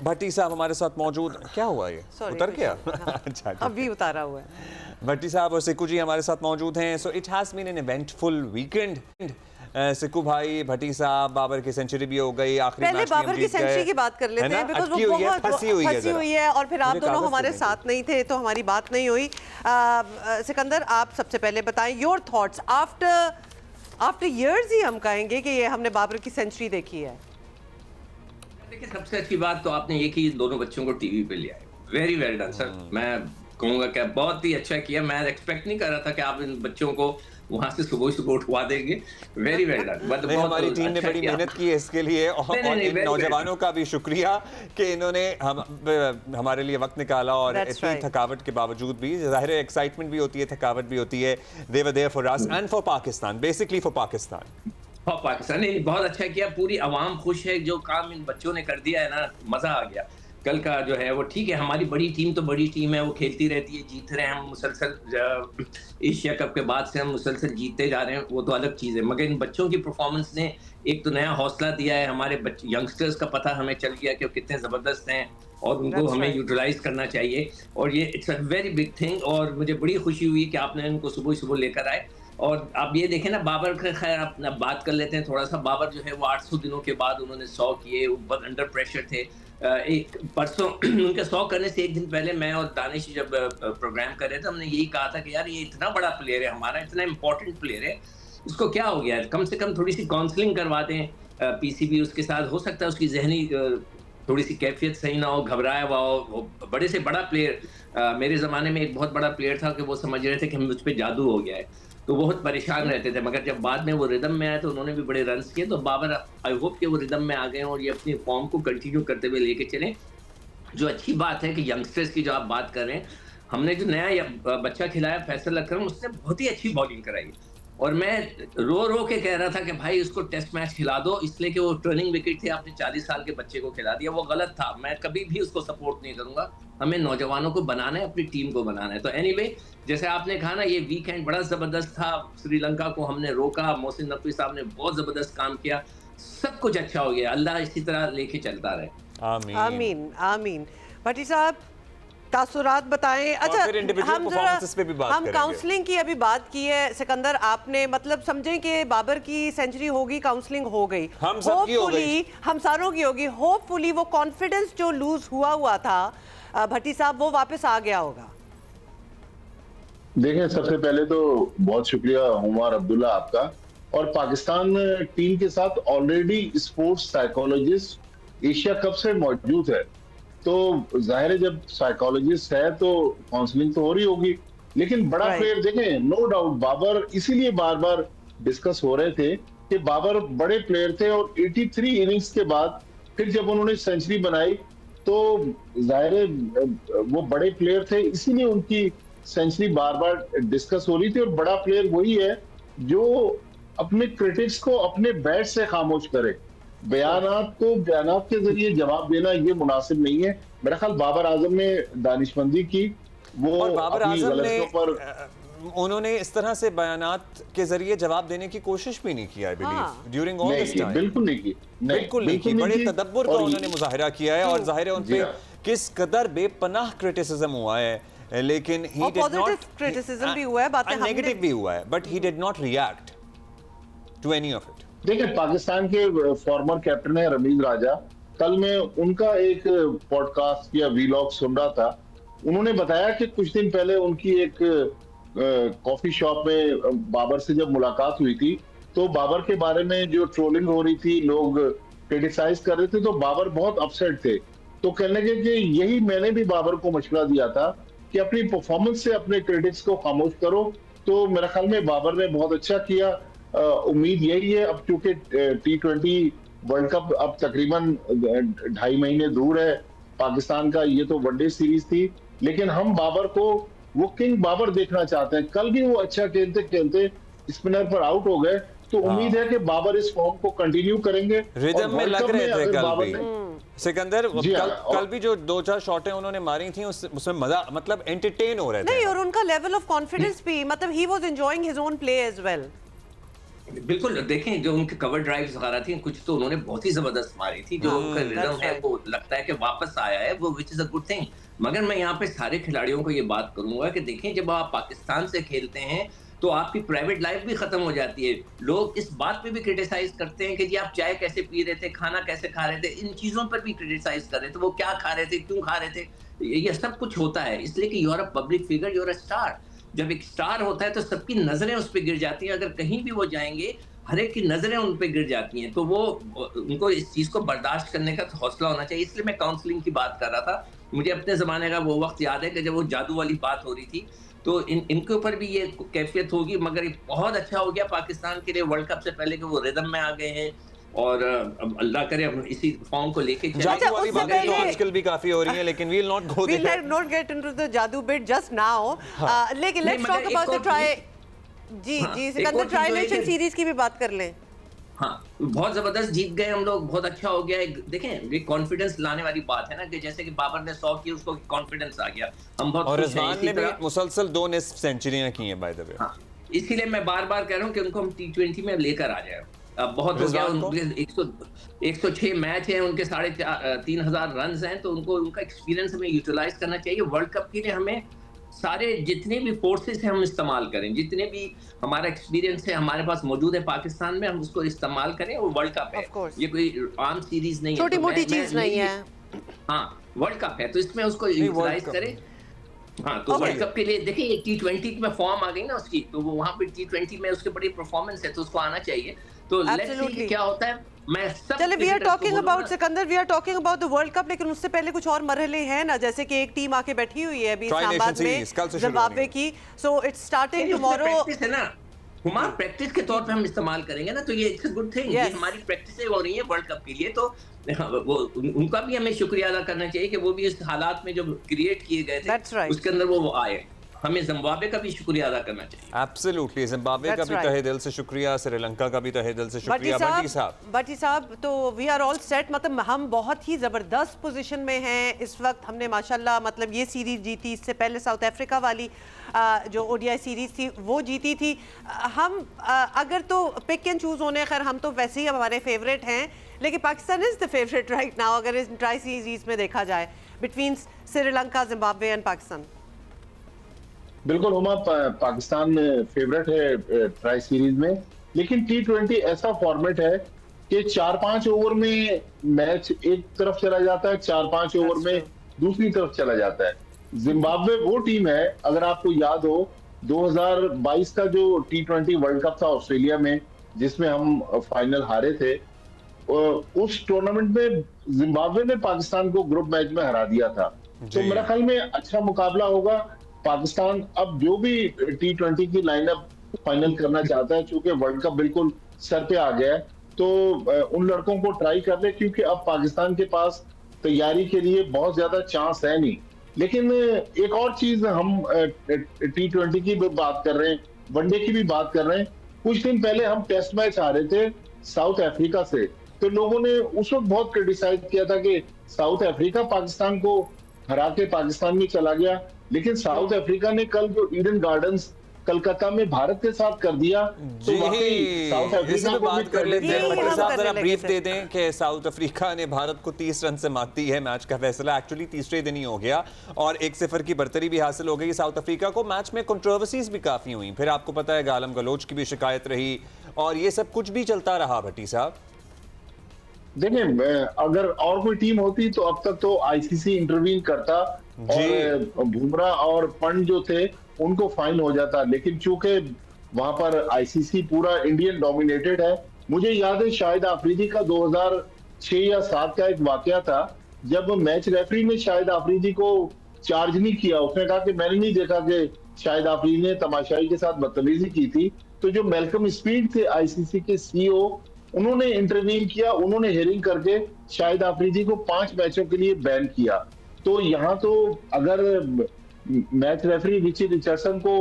भट्टी साहब हमारे साथ मौजूद। क्या हुआ ये उतर गया? अच्छा अभी उतारा हुआ है। भट्टी साहब और सिक्कू जी हमारे साथ मौजूद हैं। So it has been an eventful weekend. Sikku भाई, भट्टी साहब, बाबर की सेंचुरी भी हो गई, आखिरी पहले बाबर की सेंचुरी की बात कर लेते हैं बिकॉज़ वो बहुत फंसी हुई है और फिर आप दोनों हमारे साथ नहीं थे तो हमारी बात नहीं हुई। सिकंदर, आप सबसे पहले बताएं योर थॉट्स आफ्टर इयर्स ही हम कहेंगे कि ये हमने बाबर की सेंचुरी देखी है। देखिए, सबसे अच्छी बात तो आपने ये की दोनों बच्चों को टीवी पे लिया है। Very well done sir. मैं कहूँगा कि बहुत ही अच्छा किया। मैं एक्सपेक्ट नहीं कर रहा था कि आप इन बच्चों को वहां से सुबह उठवा देंगे। Very well done. हमारी टीम ने बड़ी मेहनत की है इसके लिए और इन नौजवानों का भी शुक्रिया कि इन्होंने हमारे लिए वक्त निकाला और इतनी थकावट के बावजूद भी, जाहिर है एक्साइटमेंट भी होती है, थकावट भी होती है। They were there for us and for Pakistan, basically for Pakistan. Pakistan ने बहुत अच्छा किया। पूरी आवाम खुश है। जो काम इन बच्चों ने कर दिया है ना, मजा आ गया। कल का जो है वो ठीक है, हमारी बड़ी टीम तो बड़ी टीम है, वो खेलती रहती है, जीत रहे हैं हम मुसलसल। एशिया कप के बाद से हम मुसलसल जीतते जा रहे हैं, वो तो अलग चीज़ है। मगर इन बच्चों की परफॉर्मेंस ने एक तो नया हौसला दिया है। हमारे यंगस्टर्स का पता हमें चल गया कि वो कितने ज़बरदस्त हैं और उनको हमें यूटिलाइज करना चाहिए। और ये it's a very big thing. और मुझे बड़ी खुशी हुई कि आपने इनको सुबह सुबह लेकर आए। और आप ये देखें ना, बाबर का खैर आप बात कर लेते हैं थोड़ा सा। बाबर जो है वो 800 दिनों के बाद उन्होंने 100 किए, बहुत अंडर प्रेशर थे। एक परसों उनके 100 करने से एक दिन पहले मैं और दानिश जब प्रोग्राम कर रहे थे, हमने यही कहा था कि यार ये इतना बड़ा प्लेयर है हमारा, इतना इंपॉर्टेंट प्लेयर है, इसको क्या हो गया है, कम से कम थोड़ी सी काउंसलिंग करवा दें। पीसीबी उसके साथ, हो सकता है उसकी जहनी थोड़ी सी कैफियत सही ना हो, घबराया हुआ हो। वो बड़े से बड़ा प्लेयर, मेरे ज़माने में एक बहुत बड़ा प्लेयर था कि वो समझ रहे थे कि मुझ पर जादू हो गया है, तो बहुत परेशान रहते थे। मगर जब बाद में वो रिदम में आए तो उन्होंने भी बड़े रन्स किए। तो बाबर, आई होप कि वो रिदम में आ गए और ये अपनी फॉर्म को कंटिन्यू करते हुए लेके चलें। जो अच्छी बात है कि यंगस्टर्स की जो आप बात कर रहे हैं, हमने जो नया बच्चा खिलाया फैसल अकरम, उसने बहुत ही अच्छी बॉलिंग कराई। और मैं रो के कह रहा था कि भाई उसको टेस्ट मैच खिला दो, इसलिए कि वो टर्निंग विकेट थे, आपने 40 साल के बच्चे को खिला दिया, वो गलत था। मैं कभी भी उसको सपोर्ट नहीं करूंगा। हमें नौजवानों को बनाना है, अपनी टीम को बनाना है। तो एनीवे, जैसे आपने कहा ना, ये वीकेंड बड़ा जबरदस्त था। श्रीलंका को हमने रोका, मोहसिन नकवी साहब ने बहुत जबरदस्त काम किया, सब कुछ अच्छा हो गया। अल्लाह इसी तरह लेके चलता रहे। आमीन आमीन आमीन। भट्टी साहब, तासुरात बताएं। अच्छा, हम काउंसलिंग की अभी बात की है। सिकंदर, आपने मतलब समझें कि बाबर की सेंचुरी होगी, काउंसलिंग हो गई, होपफुली हम सारों की होगी। होपफुली वो कॉन्फिडेंस जो लूज हुआ था भट्टी साहब, वो वापस आ गया होगा। देखें, सबसे पहले तो बहुत शुक्रिया उमर अब्दुल्ला आपका। और पाकिस्तान टीम के साथ already sports psychologist Asia cup से मौजूद है, तो जाहिर है जब साइकोलॉजिस्ट है तो काउंसलिंग तो हो रही होगी। लेकिन बड़ा प्लेयर, देखें, नो डाउट बाबर, इसीलिए बार बार डिस्कस हो रहे थे कि बाबर बड़े प्लेयर थे। और 83 इनिंग्स के बाद फिर जब उन्होंने सेंचुरी बनाई तो जाहिर है वो बड़े प्लेयर थे, इसीलिए उनकी सेंचुरी बार बार डिस्कस हो रही थी। और बड़ा प्लेयर वही है जो अपने क्रिटिक्स को अपने बैट से खामोश करे। बयानात के जरिए जवाब देना ये मुनासिब नहीं है। मेरा ख्याल बाबर आजम ने दानिशमंदी की, वो बाबर आजम ने उन्होंने इस तरह से बयानात के जरिए जवाब देने की कोशिश भी नहीं किया, I believe, during all this time. बिल्कुल नहीं की, बिल्कुल नहीं की। बड़े तदब्बुर का उन्होंने मुजाहिरा किया है और जाहिर है उन पे किस कदर बेपनाह क्रिटिसिज्म हुआ है, लेकिन ही डिड नॉट, क्रिटिसिज्म भी हुआ है, बातें नेगेटिव भी हुआ है, but he did not react to any of it. देखिए, पाकिस्तान के फॉर्मर कैप्टन है रमीज राजा, कल मैं उनका एक पॉडकास्ट या वीलॉग सुन रहा था। उन्होंने बताया कि कुछ दिन पहले उनकी एक कॉफी शॉप में बाबर से जब मुलाकात हुई थी तो बाबर के बारे में जो ट्रोलिंग हो रही थी, लोग क्रिटिसाइज कर रहे थे, तो बाबर बहुत अपसेट थे। तो कहने लगे कि यही मैंने भी बाबर को मशवरा दिया था कि अपनी परफॉर्मेंस से अपने क्रिटिक्स को खामोश करो। तो मेरे ख्याल में बाबर ने बहुत अच्छा किया। उम्मीद यही है, अब चूंकि T20 वर्ल्ड कप अब तकरीबन 2.5 महीने दूर है पाकिस्तान का, ये तो वनडे सीरीज थी, लेकिन हम बाबर को वो किंग बाबर देखना चाहते हैं। कल भी वो अच्छा खेलते स्पिनर पर आउट हो गए, तो उम्मीद है कि बाबर इस फॉर्म को कंटिन्यू करेंगे। रिदम में लग रहे थे कल भी सिकंदर, कल भी जो 2-4 शॉटें उन्होंने मारी थी उसमें मजा, मतलब एंटरटेन हो रहे थे। नहीं, और उनका लेवल ऑफ कॉन्फिडेंस भी, मतलब he was enjoying his own play as well. बिल्कुल, देखें जो उनके कवर ड्राइव्स वगैरह थी, कुछ तो उन्होंने बहुत ही जबरदस्त मारी थी, जो उनका रिदम है वो लगता है कि वापस आया है वो, which is a good thing. मगर मैं यहाँ पे सारे खिलाड़ियों को ये बात करूंगा कि देखें, जब आप पाकिस्तान से खेलते हैं तो आपकी प्राइवेट लाइफ भी खत्म हो जाती है। लोग इस बात पे भी क्रिटिसाइज करते हैं कि जी आप चाय कैसे पी रहे थे, खाना कैसे खा रहे थे, इन चीजों पर भी क्रिटिसाइज कर रहे थे, वो क्या खा रहे थे, क्यों खा रहे थे, ये सब कुछ होता है इसलिए कि you are a public figure, you are a star. जब एक स्टार होता है तो सबकी नजरें उस पर गिर जाती हैं, अगर कहीं भी वो जाएंगे हर एक की नजरें उन पे गिर जाती हैं, तो वो उनको इस चीज को बर्दाश्त करने का हौसला होना चाहिए। इसलिए मैं काउंसलिंग की बात कर रहा था। मुझे अपने जमाने का वो वक्त याद है कि जब वो जादू वाली बात हो रही थी, तो इनके ऊपर भी ये कैफियत होगी। मगर ये बहुत अच्छा हो गया पाकिस्तान के लिए वर्ल्ड कप से पहले कि वो रिदम में आ गए हैं, और अल्लाह करे हम इसी फॉर्म को लेके चलें। जादू वाली बातें तो आजकल भी काफी हो रही हैं, लेकिन we'll not get into the जादू bit just now। लेकिन let's talk about the try। जी सिकंदर, ट्राई नेशन सीरीज की भी बात कर लें। हाँ, बहुत जबरदस्त जीत गए हम लोग, बहुत अच्छा हो गया। देखें, ये कॉन्फिडेंस लाने वाली बात है ना, कि जैसे कि बाबर ने 100 की, उसको कॉन्फिडेंस आ गया। हम बहुत, और रिजवान ने भी मुसलसल 2 निस्फ सेंचुरियां की हैं बाय द वे। हाँ, इसीलिए मैं बार-बार कह रहा हूं कि उनको हम T20 में लेकर आ जाए। अब बहुत हो गया, उनके 106 मैच हैं, उनके 3,500 रन हैं, तो उनको उनका एक्सपीरियंस हमें यूटिलाइज करना चाहिए। वर्ल्ड कप के लिए हमें सारे जितने भी फोर्सेस हैं हम इस्तेमाल करें, जितने भी हमारा एक्सपीरियंस है हमारे पास मौजूद है पाकिस्तान में, हम उसको इस्तेमाल करें। और वर्ल्ड कप है, ये कोई आम सीरीज नहीं है, छोटी मोटी चीज नहीं है। हाँ, वर्ल्ड कप है, तो इसमें उसको यूटिलाइज करें। हाँ, तो वर्ल्ड कप के लिए देखिए T20 में फॉर्म आ गई ना उसकी, तो वो वहाँ पे T20 में उसकी बड़ी परफॉर्मेंस है, तो उसको आना चाहिए। तो लेट्स सी क्या होता है। चलिए, we are talking about Sikandar, we are talking about the world cup, लेकिन उससे पहले कुछ और मरहले हैं ना, जैसे कि एक टीम आके बैठी हुई है अभी इस्लामाबाद में जिम्बाब्वे की, so it's starting tomorrow. Practice है ना, हमारा प्रैक्टिस के तौर पे हम इस्तेमाल करेंगे ना, तो ये इट्स अ गुड थिंग। ये हमारी प्रैक्टिसें हो रही हैं वर्ल्ड कप के लिए, तो वो उनका भी हमें शुक्रिया अदा करना चाहिए कि वो भी इस हालात में जो क्रिएट किए गए थे उसके अंदर वो आए। हमें जिम्बाब्वे का भी शुक्रिया अदा करना चाहिए। एब्सोल्युटली, जिम्बाब्वे का भी तहे दिल से शुक्रिया, श्रीलंका का भी तहे दिल से शुक्रिया। भट्टी साहब, तो वी आर ऑल सेट, मतलब हम बहुत ही ज़बरदस्त पोजीशन में हैं इस वक्त। हमने माशाल्लाह मतलब ये सीरीज़ जीती, इससे पहले साउथ अफ्रीका वाली जो ODI सीरीज़ थी वो जीती थी। हम अगर तो पिक एंड चूज़ होने, खैर हम तो वैसे ही हमारे फेवरेट हैं, लेकिन Pakistan is the favourite right now अगर इस ट्राई सीरीज़ में देखा जाए between Sri Lanka, Zimbabwe and Pakistan. बिल्कुल हुमा, पाकिस्तान फेवरेट है ट्राई सीरीज में, लेकिन T20 ऐसा फॉर्मेट है कि 4-5 ओवर में मैच एक तरफ चला जाता है, 4-5 ओवर में दूसरी तरफ चला जाता है। जिम्बाब्वे वो टीम है, अगर आपको याद हो 2022 का जो T20 वर्ल्ड कप था ऑस्ट्रेलिया में, जिसमें हम फाइनल हारे थे, उस टूर्नामेंट में जिम्बाब्वे ने पाकिस्तान को ग्रुप मैच में हरा दिया था। तो मेरा ख्याल में अच्छा मुकाबला होगा। पाकिस्तान अब जो भी T20 की लाइनअप फाइनल करना चाहता है, चूंकि वर्ल्ड कप बिल्कुल सर पे आ गया है, तो उन लड़कों को ट्राई कर ले, क्योंकि अब पाकिस्तान के पास तैयारी के लिए बहुत ज्यादा चांस है नहीं। लेकिन एक और चीज, हम T20 की भी बात कर रहे हैं, वनडे की भी बात कर रहे हैं। कुछ दिन पहले हम टेस्ट मैच हारे थे साउथ अफ्रीका से, तो लोगों ने उस वक्त बहुत क्रिटिसाइज किया था कि साउथ अफ्रीका पाकिस्तान को हरा के पाकिस्तान में चला गया, लेकिन साउथ अफ्रीका ने कल जो ईडन गार्डन्स कलकत्ता में भारत के साथ कर दिया, तो साउथ अफ्रीका को बात कर लेते हैं। भट्टी साहब जरा ब्रीफ दे दें कि साउथ अफ्रीका ने भारत को 30 रन से मात दी है। मैच का फैसला एक्चुअली तीसरे दिन ही हो गया और 1-0 की बढ़तरी भी हासिल हो गई साउथ अफ्रीका को। मैच में कंट्रोवर्सीज भी काफी हुई, फिर आपको पता है गालम गलोच की भी शिकायत रही, और ये सब कुछ भी चलता रहा। भट्टी साहब देखिए, अगर और कोई टीम होती तो अब तक तो ICC इंटरवीन करता और बुमराह और पंत जो थे उनको फाइन हो जाता, लेकिन चूंकि वहां पर ICC पूरा इंडियन डोमिनेटेड है। मुझे याद है शाहिद आफरीदी का 2006 या 7 का एक वाकया था, जब मैच रेफरी ने शाहिद आफरीदी को चार्ज नहीं किया। उसने कहा कि मैंने नहीं देखा कि शाहिद आफरीदी ने तमाशाई के साथ बदतमीजी की थी। तो जो मैल्कम स्पीड थे ICC के CEO, उन्होंने इंटरवीन किया, उन्होंने हियरिंग करके शाहिद आफरीदी को 5 मैचों के लिए बैन किया। तो यहाँ तो अगर मैच रेफरी रिची रिचर्डसन को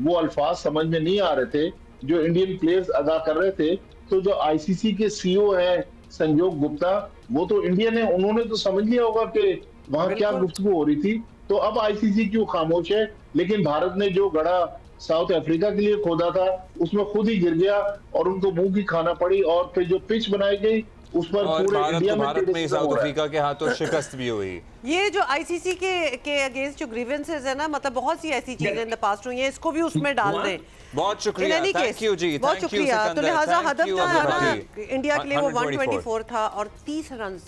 वो अल्फाज समझ में नहीं आ रहे थे जो इंडियन प्लेयर्स अदा कर रहे थे, तो जो ICC के CEO है संजोग गुप्ता, वो तो इंडियन है, उन्होंने तो समझ लिया होगा कि वहां क्या गुफ्तगू हो रही थी। तो अब ICC क्यों खामोश है, लेकिन भारत ने जो गढ़ा साउथ अफ्रीका के लिए खोदा था, उसमें खुद ही गिर गया और उनको मुंह की खाना पड़ी। और फिर जो पिच बनाई गई उस पर पूरे इंडिया में साउथ अफ्रीका के हाथों शिकस्त भी हुई। ये जो आईसीसी के अगेंस्ट जो ग्रीवेंसेस है ना, मतलब बहुत सी ऐसी चीजें इन द पास्ट हुई हैं, इसको भी उसमें डाल दें। बहुत शुक्रिया, थैंक यू जी, बहुत शुक्रिया। तो लिहाजा हदफ जो है ना इंडिया के लिए वो 124 था और 30 रन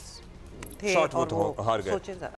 थे और वो हार गए।